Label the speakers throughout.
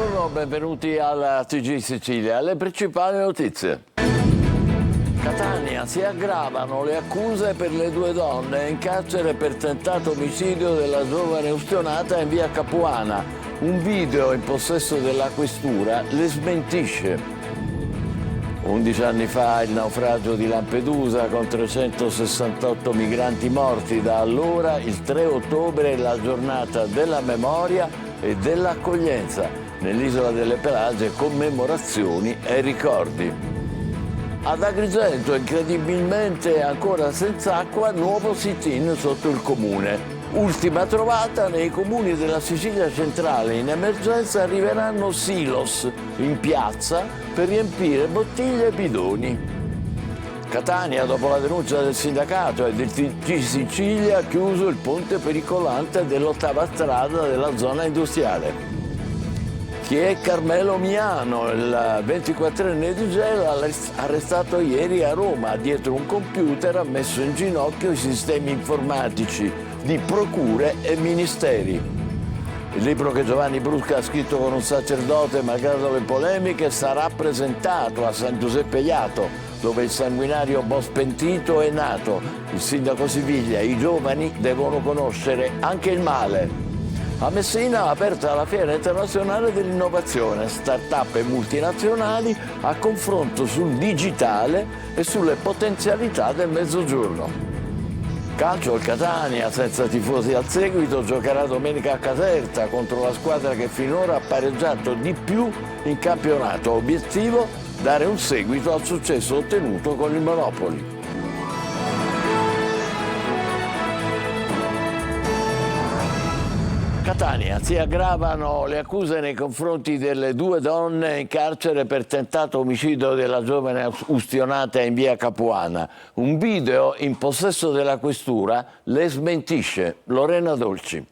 Speaker 1: Buongiorno, benvenuti alla TG Sicilia. Le principali notizie. Catania, si aggravano le accuse per le due donne in carcere per tentato omicidio della giovane ustionata in via Capuana. Un video in possesso della questura le smentisce. 11 anni fa il naufragio di Lampedusa con 368 migranti morti. Da allora il 3 ottobre è la giornata della memoria e dell'accoglienza. Nell'isola delle Pelagie commemorazioni e ricordi. Ad Agrigento incredibilmente ancora senza acqua, nuovo sit-in sotto il comune. Ultima trovata, nei comuni della Sicilia centrale in emergenza arriveranno silos in piazza per riempire bottiglie e bidoni. Catania, dopo la denuncia del sindacato e del TG Sicilia, ha chiuso il ponte pericolante dell'8ª strada della zona industriale. Chi è Carmelo Miano, il 24enne di Gela, arrestato ieri a Roma. Dietro un computer ha messo in ginocchio i sistemi informatici di procure e ministeri. Il libro che Giovanni Brusca ha scritto con un sacerdote, malgrado le polemiche, sarà presentato a San Giuseppe Jato, dove il sanguinario boss pentito è nato. Il sindaco Siviglia e i giovani devono conoscere anche il male. A Messina ha aperta la Fiera Internazionale dell'Innovazione, start-up e multinazionali a confronto sul digitale e sulle potenzialità del Mezzogiorno. Calcio, il Catania, senza tifosi al seguito, giocherà domenica a Caserta contro la squadra che finora ha pareggiato di più in campionato. Obiettivo: dare un seguito al successo ottenuto con il Monopoli. Catania, si aggravano le accuse nei confronti delle due donne in carcere per tentato omicidio della giovane ustionata in via Capuana. Un video in possesso della questura le smentisce. Lorena Dolci.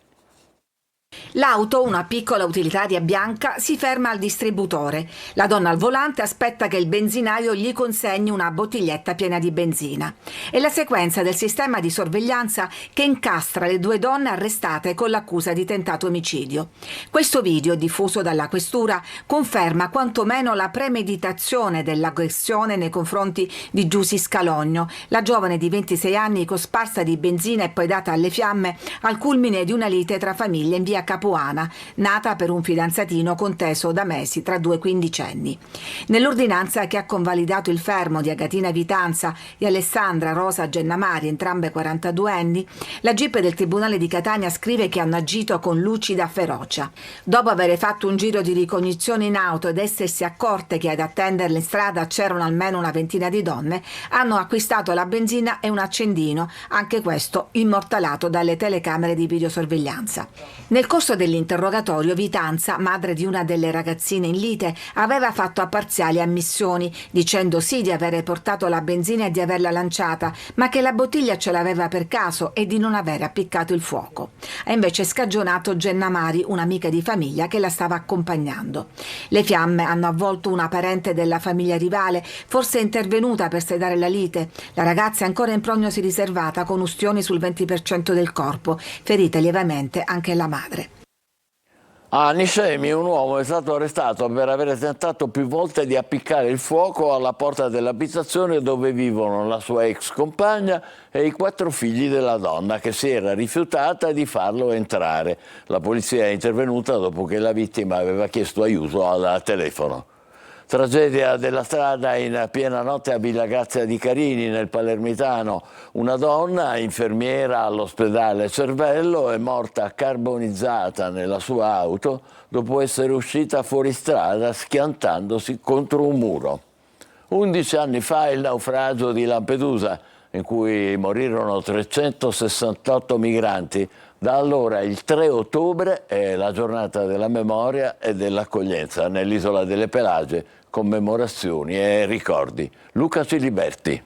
Speaker 2: L'auto, una piccola utilitaria bianca, si ferma al distributore. La donna al volante aspetta che il benzinaio gli consegni una bottiglietta piena di benzina. È la sequenza del sistema di sorveglianza che incastra le due donne arrestate con l'accusa di tentato omicidio. Questo video, diffuso dalla questura, conferma quantomeno la premeditazione dell'aggressione nei confronti di Giusy Scalogno, la giovane di 26 anni cosparsa di benzina e poi data alle fiamme al culmine di una lite tra famiglie in via Capuana, nata per un fidanzatino conteso da mesi tra due quindicenni. Nell'ordinanza che ha convalidato il fermo di Agatina Vitanza e Alessandra Rosa Gennamari, entrambe 42 anni, la GIP del Tribunale di Catania scrive che hanno agito con lucida ferocia. Dopo aver fatto un giro di ricognizione in auto ed essersi accorte che ad attenderle in strada c'erano almeno una ventina di donne, hanno acquistato la benzina e un accendino, anche questo immortalato dalle telecamere di videosorveglianza. Nel corso dell'interrogatorio, Vitanza, madre di una delle ragazzine in lite, aveva fatto a parziali ammissioni, dicendo sì di avere portato la benzina e di averla lanciata, ma che la bottiglia ce l'aveva per caso e di non aver appiccato il fuoco. Ha invece scagionato Gennamari, un'amica di famiglia che la stava accompagnando. Le fiamme hanno avvolto una parente della famiglia rivale, forse intervenuta per sedare la lite. La ragazza è ancora in prognosi riservata con ustioni sul 20% del corpo, ferita lievemente anche la madre.
Speaker 1: A Niscemi un uomo è stato arrestato per aver tentato più volte di appiccare il fuoco alla porta dell'abitazione dove vivono la sua ex compagna e i 4 figli della donna, che si era rifiutata di farlo entrare. La polizia è intervenuta dopo che la vittima aveva chiesto aiuto al telefono. Tragedia della strada in piena notte a Villa Grazia di Carini, nel Palermitano. Una donna, infermiera all'ospedale Cervello, è morta carbonizzata nella sua auto dopo essere uscita fuori strada schiantandosi contro un muro. 11 anni fa il naufragio di Lampedusa, in cui morirono 368 migranti. Da allora il 3 ottobre è la giornata della memoria e dell'accoglienza nell'isola delle Pelagie, commemorazioni e ricordi. Luca Ciliberti.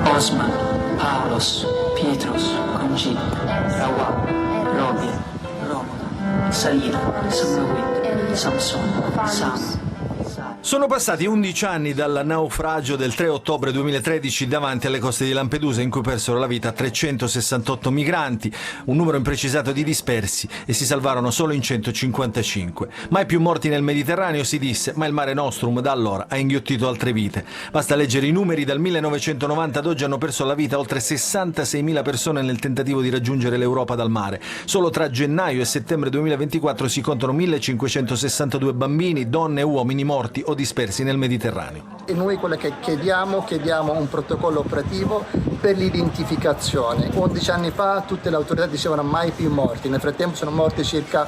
Speaker 3: Osman, Paolos, Pietros, Concini, Rawa, Roby, Romola, Salina, Samuel, Samson, Sam,
Speaker 4: Sono passati 11 anni dal naufragio del 3 ottobre 2013 davanti alle coste di Lampedusa, in cui persero la vita 368 migranti, un numero imprecisato di dispersi, e si salvarono solo in 155. Mai più morti nel Mediterraneo, si disse, ma il Mare Nostrum da allora ha inghiottito altre vite. Basta leggere i numeri: dal 1990 ad oggi hanno perso la vita oltre 66.000 persone nel tentativo di raggiungere l'Europa dal mare. Solo tra gennaio e settembre 2024 si contano 1.562 bambini, donne e uomini morti o dispersi nel Mediterraneo.
Speaker 5: E noi quello che chiediamo un protocollo operativo per l'identificazione. 11 anni fa tutte le autorità dicevano mai più morti, nel frattempo sono morti circa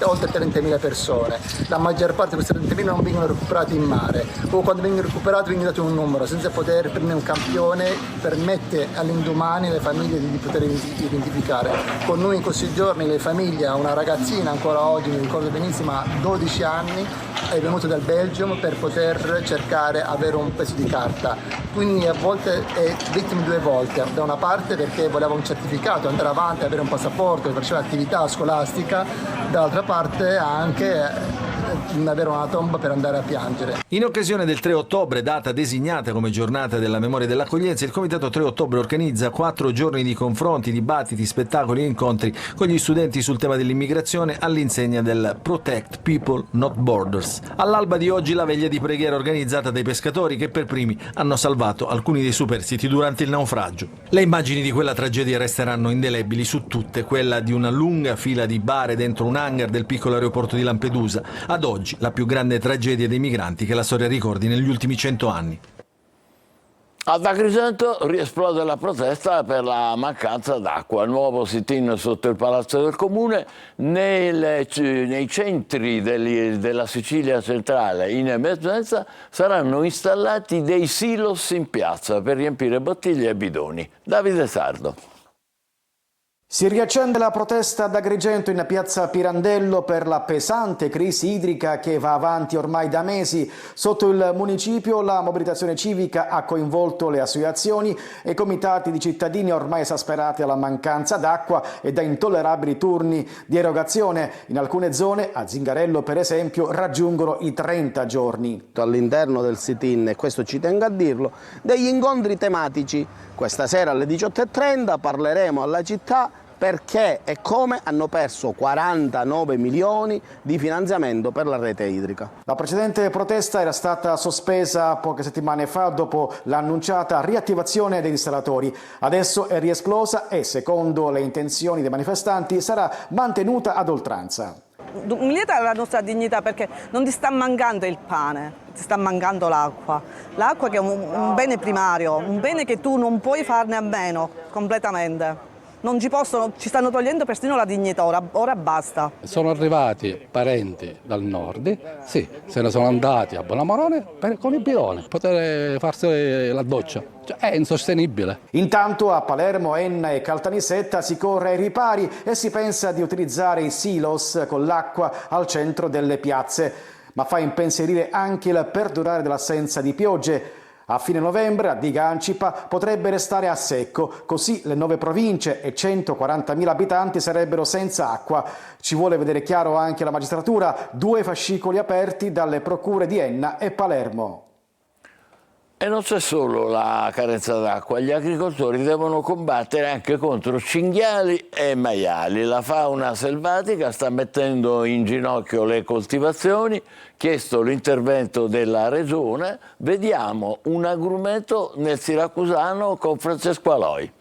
Speaker 5: oltre 30.000 persone. La maggior parte di queste 30.000 non vengono recuperati in mare, o quando vengono recuperati viene dato un numero, senza poter prendere un campione, permette all'indomani alle famiglie di poter identificare. Con noi in questi giorni le famiglie, una ragazzina ancora oggi, mi ricordo benissimo, ha 12 anni, è venuta dal Belgio per poter cercare avere un pezzo di carta, quindi a volte è vittima due volte: da una parte perché voleva un certificato, andare avanti, avere un passaporto, faceva attività scolastica, dall'altra parte anche avere una tomba per andare a piangere.
Speaker 4: In occasione del 3 ottobre, data designata come giornata della memoria e dell'accoglienza, il Comitato 3 ottobre organizza 4 giorni di confronti, dibattiti, spettacoli e incontri con gli studenti sul tema dell'immigrazione, all'insegna del Protect People Not Borders. All'alba di oggi la veglia di preghiera organizzata dai pescatori, che per primi hanno salvato alcuni dei superstiti durante il naufragio. Le immagini di quella tragedia resteranno indelebili su tutte, quella di una lunga fila di bare dentro un hangar del piccolo aeroporto di Lampedusa, ad oggi la più grande tragedia dei migranti che la storia ricordi negli ultimi 100 anni.
Speaker 1: Ad Agrigento riesplode la protesta per la mancanza d'acqua. Il nuovo sit-in sotto il Palazzo del Comune, nei centri della Sicilia centrale in emergenza saranno installati dei silos in piazza per riempire bottiglie e bidoni. Davide Sardo.
Speaker 6: Si riaccende la protesta ad Agrigento in piazza Pirandello per la pesante crisi idrica che va avanti ormai da mesi. Sotto il municipio la mobilitazione civica ha coinvolto le associazioni e comitati di cittadini ormai esasperati alla mancanza d'acqua e da intollerabili turni di erogazione. In alcune zone, a Zingarello per esempio, raggiungono i 30 giorni.
Speaker 7: All'interno del sit-in, e questo ci tengo a dirlo, degli incontri tematici. Questa sera alle 18:30 parleremo alla città perché e come hanno perso 49 milioni di finanziamento per la rete idrica.
Speaker 6: La precedente protesta era stata sospesa poche settimane fa dopo l'annunciata riattivazione degli installatori. Adesso è riesplosa e, secondo le intenzioni dei manifestanti, sarà mantenuta ad oltranza.
Speaker 8: Umiliata la nostra dignità, perché non ti sta mancando il pane, ti sta mancando l'acqua. L'acqua che è un bene primario, un bene che tu non puoi farne a meno completamente. Non ci possono, ci stanno togliendo persino la dignità, ora basta.
Speaker 9: Sono arrivati parenti dal nord, sì, se ne sono andati a Bonamorone con il bidone, poter farsi la doccia. Cioè, è insostenibile.
Speaker 6: Intanto a Palermo, Enna e Caltanissetta si corre ai ripari e si pensa di utilizzare i silos con l'acqua al centro delle piazze. Ma fa impensierire anche il perdurare dell'assenza di piogge. A fine novembre la diga Ancipa potrebbe restare a secco, così le 9 province e 140.000 abitanti sarebbero senza acqua. Ci vuole vedere chiaro anche la magistratura, 2 fascicoli aperti dalle procure di Enna e Palermo.
Speaker 1: E non c'è solo la carenza d'acqua, gli agricoltori devono combattere anche contro cinghiali e maiali. La fauna selvatica sta mettendo in ginocchio le coltivazioni, chiesto l'intervento della Regione. Vediamo un agrumento nel Siracusano con Francesco Aloi.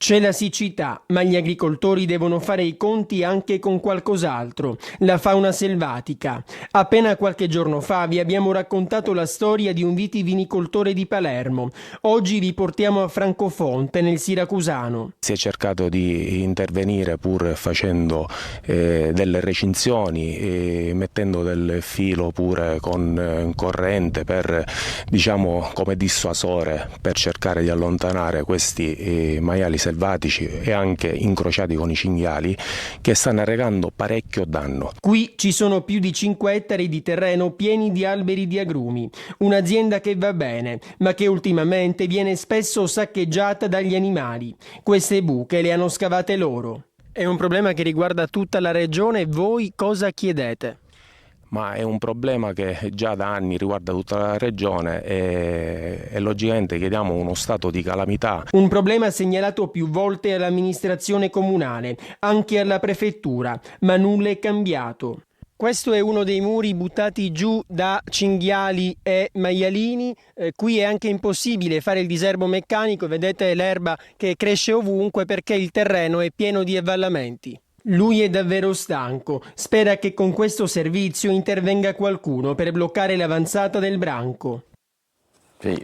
Speaker 10: C'è la siccità, ma gli agricoltori devono fare i conti anche con qualcos'altro, la fauna selvatica. Appena qualche giorno fa vi abbiamo raccontato la storia di un vitivinicoltore di Palermo. Oggi vi portiamo a Francofonte, nel Siracusano.
Speaker 11: Si è cercato di intervenire pur facendo delle recinzioni, mettendo del filo pure con corrente per, diciamo, come dissuasore, per cercare di allontanare questi maiali selvatici e anche incrociati con i cinghiali che stanno arrecando parecchio danno.
Speaker 10: Qui ci sono più di 5 ettari di terreno pieni di alberi di agrumi, un'azienda che va bene, ma che ultimamente viene spesso saccheggiata dagli animali. Queste buche le hanno scavate loro. È un problema che riguarda tutta la regione e voi cosa chiedete?
Speaker 11: ma è un problema che già da anni riguarda tutta la regione e logicamente chiediamo uno stato di calamità.
Speaker 10: Un problema segnalato più volte all'amministrazione comunale, anche alla prefettura, ma nulla è cambiato. Questo è uno dei muri buttati giù da cinghiali e maialini. Qui è anche impossibile fare il diserbo meccanico, vedete l'erba che cresce ovunque perché il terreno è pieno di avvallamenti. Lui è davvero stanco, spera che con questo servizio intervenga qualcuno per bloccare l'avanzata del branco.
Speaker 1: Sì,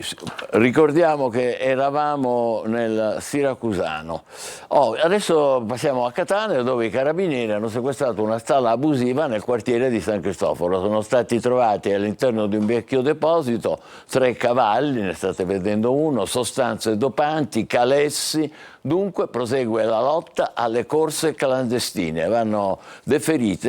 Speaker 1: ricordiamo che eravamo nel Siracusano. Adesso passiamo a Catania, dove i carabinieri hanno sequestrato una stalla abusiva nel quartiere di San Cristoforo. Sono stati trovati all'interno di un vecchio deposito 3 cavalli, ne state vedendo uno, sostanze dopanti, calessi. Dunque prosegue la lotta alle corse clandestine.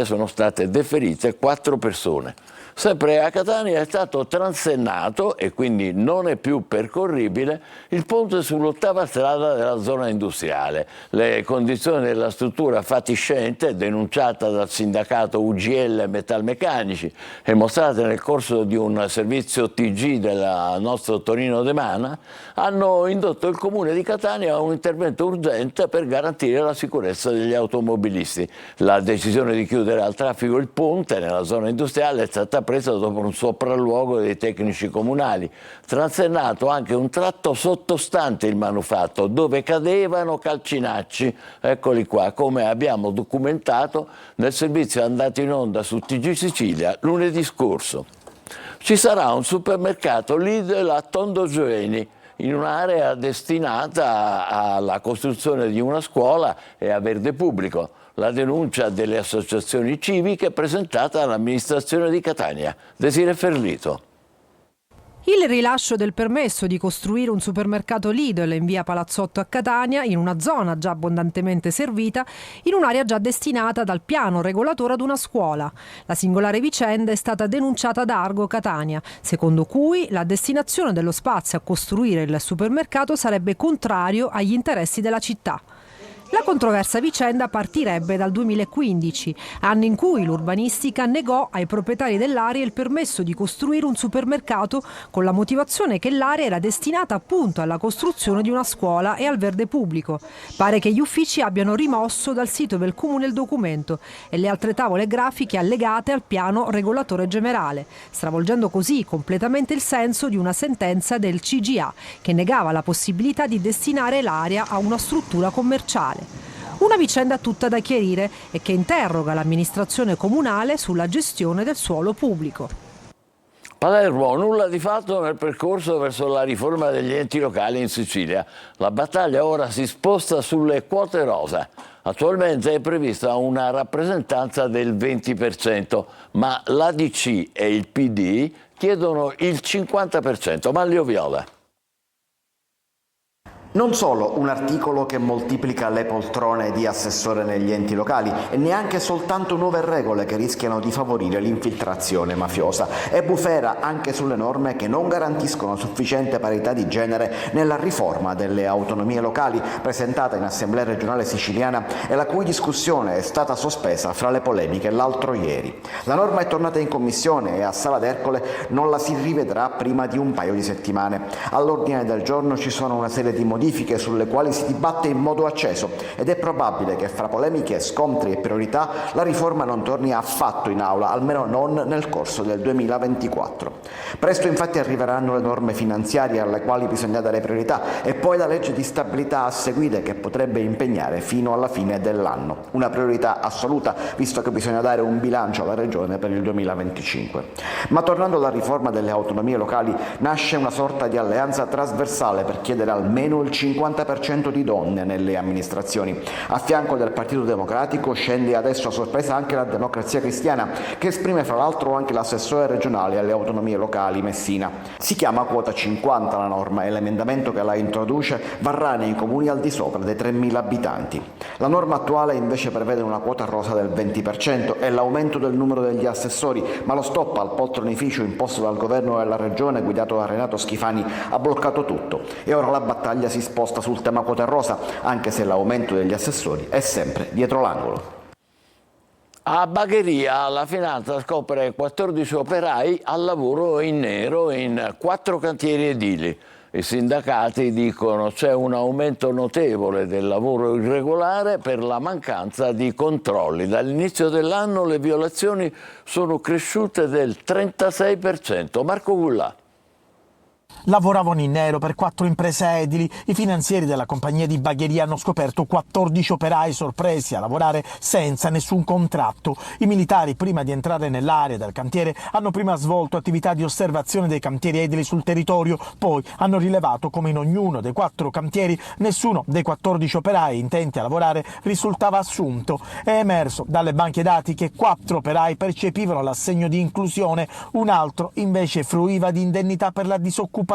Speaker 1: Sono state deferite 4 persone. Sempre a Catania è stato transennato e quindi non è più percorribile il ponte sull'8ª strada della zona industriale. Le condizioni della struttura fatiscente, denunciata dal sindacato UGL Metalmeccanici e mostrate nel corso di un servizio TG del nostro Tonino De Mana, hanno indotto il comune di Catania a un intervento urgente per garantire la sicurezza degli automobilisti. La decisione di chiudere al traffico il ponte nella zona industriale è stata presa dopo un sopralluogo dei tecnici comunali. Transennato anche un tratto sottostante il manufatto, dove cadevano calcinacci, eccoli qua, come abbiamo documentato nel servizio andato in onda su TG Sicilia lunedì scorso. Ci sarà un supermercato Lidl a Tondogioeni, in un'area destinata alla costruzione di una scuola e a verde pubblico. La denuncia delle associazioni civiche presentata all'amministrazione di Catania. Desiree Ferlito.
Speaker 12: Il rilascio del permesso di costruire un supermercato Lidl in via Palazzotto a Catania, in una zona già abbondantemente servita, in un'area già destinata dal piano regolatore ad una scuola. La singolare vicenda è stata denunciata da Argo Catania, secondo cui la destinazione dello spazio a costruire il supermercato sarebbe contrario agli interessi della città. La controversa vicenda partirebbe dal 2015, anno in cui l'urbanistica negò ai proprietari dell'area il permesso di costruire un supermercato con la motivazione che l'area era destinata appunto alla costruzione di una scuola e al verde pubblico. Pare che gli uffici abbiano rimosso dal sito del comune il documento e le altre tavole grafiche allegate al piano regolatore generale, stravolgendo così completamente il senso di una sentenza del CGA che negava la possibilità di destinare l'area a una struttura commerciale. Una vicenda tutta da chiarire e che interroga l'amministrazione comunale sulla gestione del suolo pubblico.
Speaker 1: Palermo, nulla di fatto nel percorso verso la riforma degli enti locali in Sicilia. La battaglia ora si sposta sulle quote rosa. Attualmente è prevista una rappresentanza del 20%, ma l'ADC e il PD chiedono il 50%. Manlio Viola.
Speaker 13: Non solo un articolo che moltiplica le poltrone di assessore negli enti locali e neanche soltanto nuove regole che rischiano di favorire l'infiltrazione mafiosa. È bufera anche sulle norme che non garantiscono sufficiente parità di genere nella riforma delle autonomie locali presentata in Assemblea regionale siciliana e la cui discussione è stata sospesa fra le polemiche l'altro ieri. La norma è tornata in commissione e a Sala d'Ercole non la si rivedrà prima di un paio di settimane. All'ordine del giorno ci sono una serie di modifiche sulle quali si dibatte in modo acceso ed è probabile che fra polemiche, scontri e priorità la riforma non torni affatto in aula, almeno non nel corso del 2024. Presto infatti arriveranno le norme finanziarie alle quali bisogna dare priorità e poi la legge di stabilità a seguire che potrebbe impegnare fino alla fine dell'anno. Una priorità assoluta visto che bisogna dare un bilancio alla Regione per il 2025. Ma tornando alla riforma delle autonomie locali nasce una sorta di alleanza trasversale per chiedere almeno il 50% di donne nelle amministrazioni. A fianco del Partito Democratico scende adesso a sorpresa anche la Democrazia Cristiana, che esprime fra l'altro anche l'assessore regionale alle autonomie locali Messina. Si chiama quota 50 la norma e l'emendamento che la introduce varrà nei comuni al di sopra dei 3.000 abitanti. La norma attuale invece prevede una quota rosa del 20% e l'aumento del numero degli assessori, ma lo stop al poltronificio imposto dal governo della regione guidato da Renato Schifani ha bloccato tutto e ora la battaglia si sposta sul tema quota rosa, anche se l'aumento degli assessori è sempre dietro l'angolo.
Speaker 1: A Bagheria la finanza scopre 14 operai al lavoro in nero in 4 cantieri edili. I sindacati dicono c'è un aumento notevole del lavoro irregolare per la mancanza di controlli. Dall'inizio dell'anno le violazioni sono cresciute del 36%. Marco Gullà.
Speaker 14: Lavoravano in nero per 4 imprese edili. I finanzieri della compagnia di Bagheria hanno scoperto 14 operai sorpresi a lavorare senza nessun contratto. I militari, prima di entrare nell'area del cantiere, hanno prima svolto attività di osservazione dei cantieri edili sul territorio, poi hanno rilevato come in ognuno dei 4 cantieri nessuno dei 14 operai intenti a lavorare risultava assunto. È emerso dalle banche dati che 4 operai percepivano l'assegno di inclusione, un altro invece fruiva di indennità per la disoccupazione,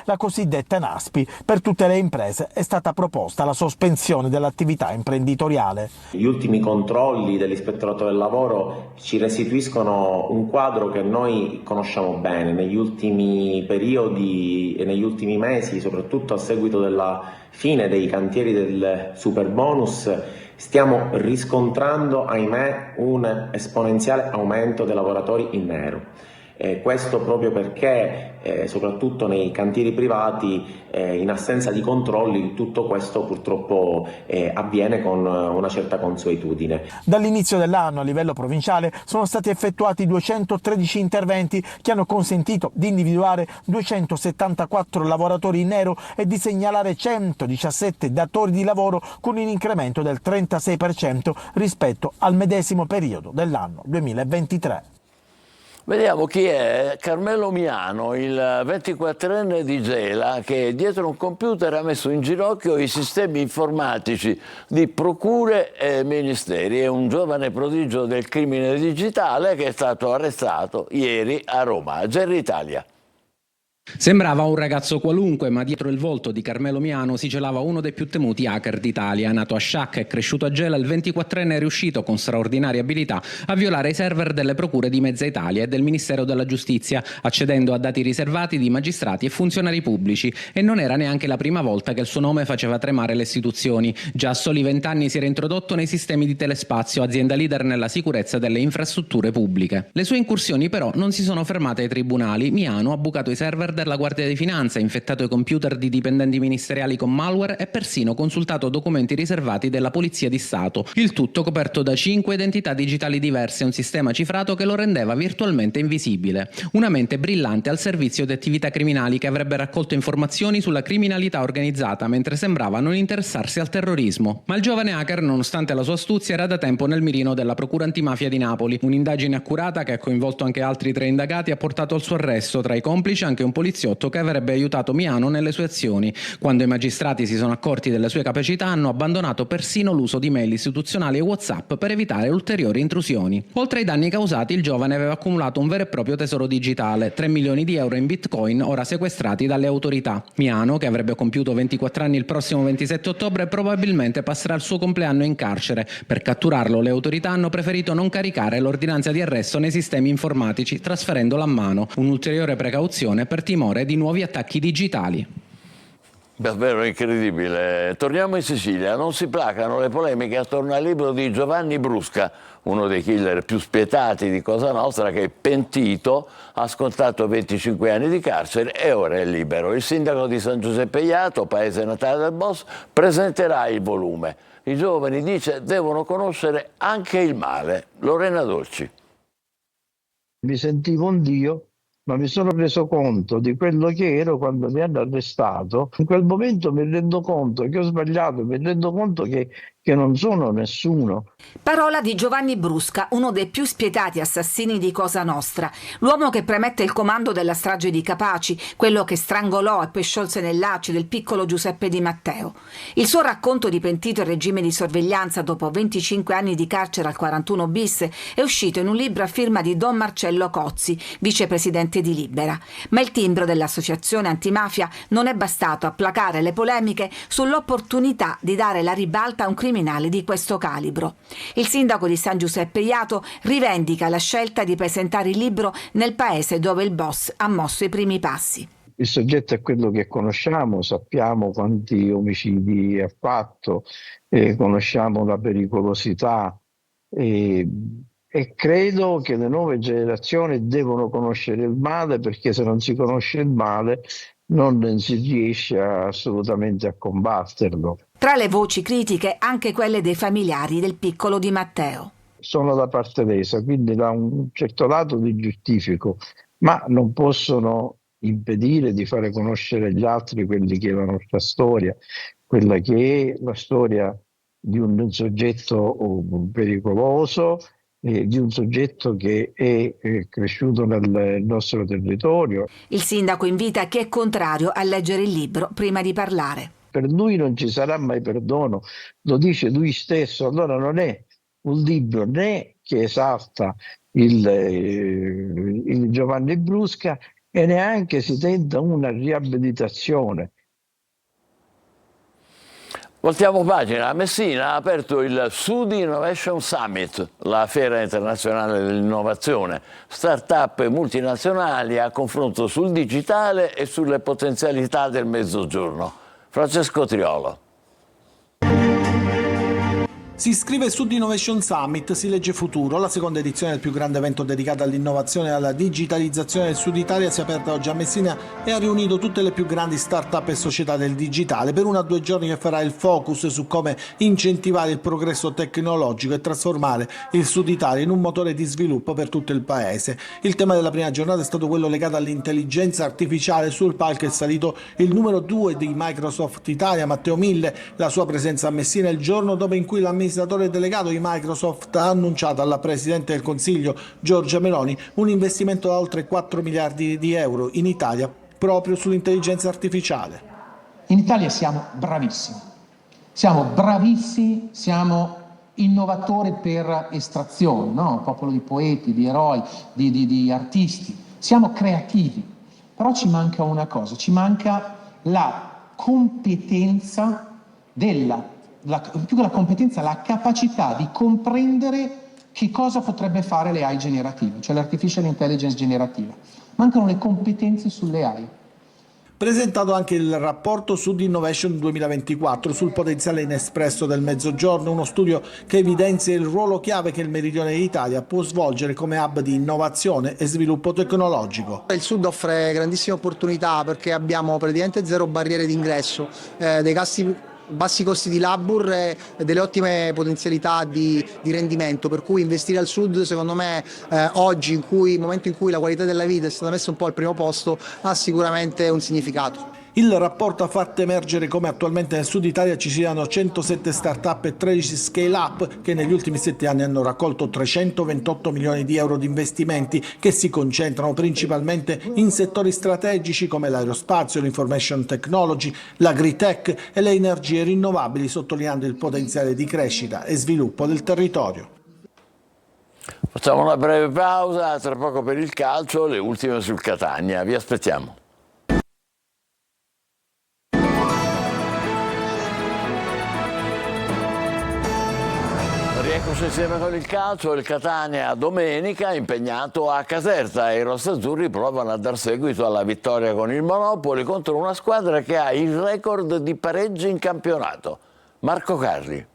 Speaker 14: la cosiddetta NASPI. Per tutte le imprese è stata proposta la sospensione dell'attività imprenditoriale.
Speaker 15: Gli ultimi controlli dell'Ispettorato del Lavoro ci restituiscono un quadro che noi conosciamo bene. Negli ultimi periodi e negli ultimi mesi, soprattutto a seguito della fine dei cantieri del superbonus, stiamo riscontrando, ahimè, un esponenziale aumento dei lavoratori in nero. Questo proprio perché, soprattutto nei cantieri privati, in assenza di controlli, tutto questo purtroppo avviene con una certa consuetudine.
Speaker 14: Dall'inizio dell'anno a livello provinciale sono stati effettuati 213 interventi che hanno consentito di individuare 274 lavoratori in nero e di segnalare 117 datori di lavoro con un incremento del 36% rispetto al medesimo periodo dell'anno 2023.
Speaker 1: Vediamo chi è Carmelo Miano, il 24enne di Gela, che dietro un computer ha messo in ginocchio i sistemi informatici di procure e ministeri. È un giovane prodigio del crimine digitale che è stato arrestato ieri a Roma. Gerry Italia.
Speaker 16: Sembrava un ragazzo qualunque, ma dietro il volto di Carmelo Miano si celava uno dei più temuti hacker d'Italia. Nato a Sciacca e cresciuto a Gela, il 24enne è riuscito con straordinarie abilità a violare i server delle procure di mezza Italia e del Ministero della Giustizia, accedendo a dati riservati di magistrati e funzionari pubblici. E non era neanche la prima volta che il suo nome faceva tremare le istituzioni. Già a soli 20 anni si era introdotto nei sistemi di Telespazio, azienda leader nella sicurezza delle infrastrutture pubbliche. Le sue incursioni però non si sono fermate ai tribunali. Miano ha bucato i server della Guardia di Finanza, infettato i computer di dipendenti ministeriali con malware e persino consultato documenti riservati della Polizia di Stato. Il tutto coperto da 5 identità digitali diverse e un sistema cifrato che lo rendeva virtualmente invisibile. Una mente brillante al servizio di attività criminali che avrebbe raccolto informazioni sulla criminalità organizzata mentre sembrava non interessarsi al terrorismo. Ma il giovane hacker, nonostante la sua astuzia, era da tempo nel mirino della Procura Antimafia di Napoli. Un'indagine accurata che ha coinvolto anche altri 3 indagati ha portato al suo arresto, tra i complici anche un poliziotto che avrebbe aiutato Miano nelle sue azioni. Quando i magistrati si sono accorti delle sue capacità, hanno abbandonato persino l'uso di mail istituzionali e WhatsApp per evitare ulteriori intrusioni. Oltre ai danni causati, il giovane aveva accumulato un vero e proprio tesoro digitale, 3 milioni di euro in bitcoin ora sequestrati dalle autorità. Miano, che avrebbe compiuto 24 anni il prossimo 27 ottobre, probabilmente passerà il suo compleanno in carcere. Per catturarlo le autorità hanno preferito non caricare l'ordinanza di arresto nei sistemi informatici, trasferendola a mano, un'ulteriore precauzione per timore di nuovi attacchi digitali.
Speaker 1: Davvero incredibile. Torniamo in Sicilia. Non si placano le polemiche attorno al libro di Giovanni Brusca, uno dei killer più spietati di Cosa Nostra, che è pentito, ha scontato 25 anni di carcere e ora è libero. Il sindaco di San Giuseppe Jato, paese natale del boss, presenterà il volume. I giovani, dice, devono conoscere anche il male. Lorena Dolci.
Speaker 17: Mi sentivo un dio, ma mi sono reso conto di quello che ero quando mi hanno arrestato. In quel momento mi rendo conto che ho sbagliato, mi rendo conto che non sono nessuno.
Speaker 2: Parola di Giovanni Brusca, uno dei più spietati assassini di Cosa Nostra, l'uomo che premette il comando della strage di Capaci, quello che strangolò e poi sciolse nell'acido il piccolo Giuseppe Di Matteo. Il suo racconto di pentito in regime di sorveglianza dopo 25 anni di carcere al 41 bis è uscito in un libro a firma di Don Marcello Cozzi, vicepresidente di Libera. Ma il timbro dell'associazione antimafia non è bastato a placare le polemiche sull'opportunità di dare la ribalta a un criminale di questo calibro. Il sindaco di San Giuseppe Jato rivendica la scelta di presentare il libro nel paese dove il boss ha mosso i primi passi.
Speaker 17: Il soggetto è quello che conosciamo, sappiamo quanti omicidi ha fatto, conosciamo la pericolosità e credo che le nuove generazioni devono conoscere il male, perché se non si conosce il male non si riesce assolutamente a combatterlo.
Speaker 2: Tra le voci critiche anche quelle dei familiari del piccolo Di Matteo.
Speaker 17: Sono da parte lesa, quindi da un certo lato li giustifico, ma non possono impedire di fare conoscere agli altri quelli che è la nostra storia, quella che è la storia di un soggetto pericoloso, di un soggetto che è cresciuto nel nostro territorio.
Speaker 2: Il sindaco invita chi è contrario a leggere il libro prima di parlare.
Speaker 17: Per lui non ci sarà mai perdono, lo dice lui stesso, allora non è un libro né che esalta il Giovanni Brusca e neanche si tenta una riabilitazione.
Speaker 1: Voltiamo pagina. A Messina ha aperto il Sud Innovation Summit, la fiera internazionale dell'innovazione. Start-up multinazionali a confronto sul digitale e sulle potenzialità del Mezzogiorno. Francesco Triolo.
Speaker 18: Si scrive Sud Innovation Summit, si legge futuro. La seconda edizione del più grande evento dedicato all'innovazione e alla digitalizzazione del Sud Italia si è aperta oggi a Messina e ha riunito tutte le più grandi start-up e società del digitale per 1 o 2 giorni che farà il focus su come incentivare il progresso tecnologico e trasformare il Sud Italia in un motore di sviluppo per tutto il paese. Il tema della prima giornata è stato quello legato all'intelligenza artificiale. Sul palco è salito il numero 2 di Microsoft Italia, Matteo Mille. La sua presenza a Messina il giorno dopo in cui l'amministratore delegato di Microsoft ha annunciato alla Presidente del Consiglio Giorgia Meloni un investimento da oltre 4 miliardi di euro in Italia proprio sull'intelligenza artificiale.
Speaker 19: In Italia siamo bravissimi, siamo innovatori per estrazione, no? Un popolo di poeti, di eroi, di artisti, siamo creativi, però ci manca una cosa, ci manca la competenza più che la competenza, la capacità di comprendere che cosa potrebbe fare le AI generative, cioè l'artificial intelligence generativa. Mancano le competenze sulle AI.
Speaker 18: Presentato anche il rapporto Sud Innovation 2024 sul potenziale inespresso del Mezzogiorno, uno studio che evidenzia il ruolo chiave che il Meridione d'Italia può svolgere come hub di innovazione e sviluppo tecnologico.
Speaker 20: Il Sud offre grandissime opportunità perché abbiamo praticamente zero barriere d'ingresso, bassi costi di labor e delle ottime potenzialità di rendimento, per cui investire al Sud secondo me oggi, momento in cui la qualità della vita è stata messa un po' al primo posto, ha sicuramente un significato.
Speaker 18: Il rapporto ha fatto emergere come attualmente nel Sud Italia ci siano 107 start-up e 13 scale-up che negli ultimi 7 anni hanno raccolto 328 milioni di euro di investimenti che si concentrano principalmente in settori strategici come l'aerospazio, l'information technology, l'agritech e le energie rinnovabili, sottolineando il potenziale di crescita e sviluppo del territorio.
Speaker 1: Facciamo una breve pausa, tra poco per il calcio, le ultime sul Catania. Vi aspettiamo. Eccoci insieme con il calcio. Il Catania domenica impegnato a Caserta e i rossazzurri provano a dar seguito alla vittoria con il Monopoli contro una squadra che ha il record di pareggi in campionato. Marco Carli.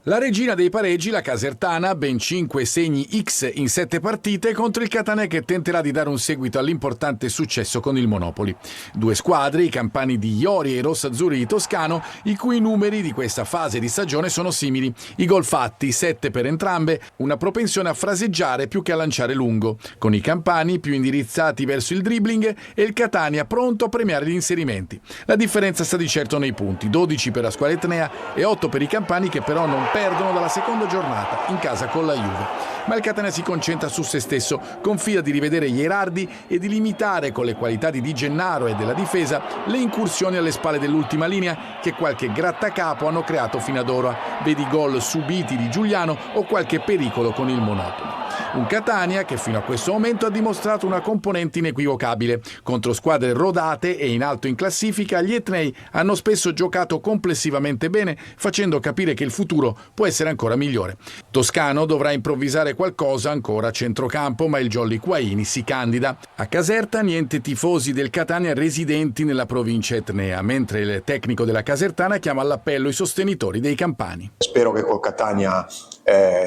Speaker 21: La regina dei pareggi, la casertana, ben 5 segni X in 7 partite contro il Catania che tenterà di dare un seguito all'importante successo con il Monopoli. 2 squadre, i campani di Iori e i rossazzurri di Toscano, i cui numeri di questa fase di stagione sono simili. I gol fatti, 7 per entrambe, una propensione a fraseggiare più che a lanciare lungo, con i campani più indirizzati verso il dribbling e il Catania pronto a premiare gli inserimenti. La differenza sta di certo nei punti, 12 per la squadra etnea e 8 per i campani che però non perdono dalla seconda giornata in casa con la Juve. Ma il Catania si concentra su se stesso, confida di rivedere Ierardi e di limitare con le qualità di Di Gennaro e della difesa le incursioni alle spalle dell'ultima linea che qualche grattacapo hanno creato fino ad ora, vedi gol subiti di Giuliano o qualche pericolo con il Monopoli. Un Catania che fino a questo momento ha dimostrato una componente inequivocabile. Contro squadre rodate e in alto in classifica, gli etnei hanno spesso giocato complessivamente bene, facendo capire che il futuro può essere ancora migliore. Toscano dovrà improvvisare qualcosa ancora a centrocampo, ma il Jolly Quaini si candida. A Caserta niente tifosi del Catania residenti nella provincia etnea, mentre il tecnico della Casertana chiama all'appello i sostenitori dei campani.
Speaker 22: Spero che col Catania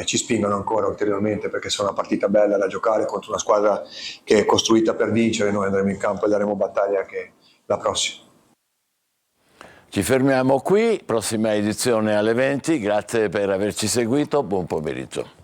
Speaker 3: ci spingono ancora ulteriormente, perché sarà una partita bella da giocare contro una squadra che è costruita per vincere. Noi andremo in campo e daremo battaglia anche la prossima.
Speaker 1: Ci fermiamo qui, prossima edizione alle 20, grazie per averci seguito, buon pomeriggio.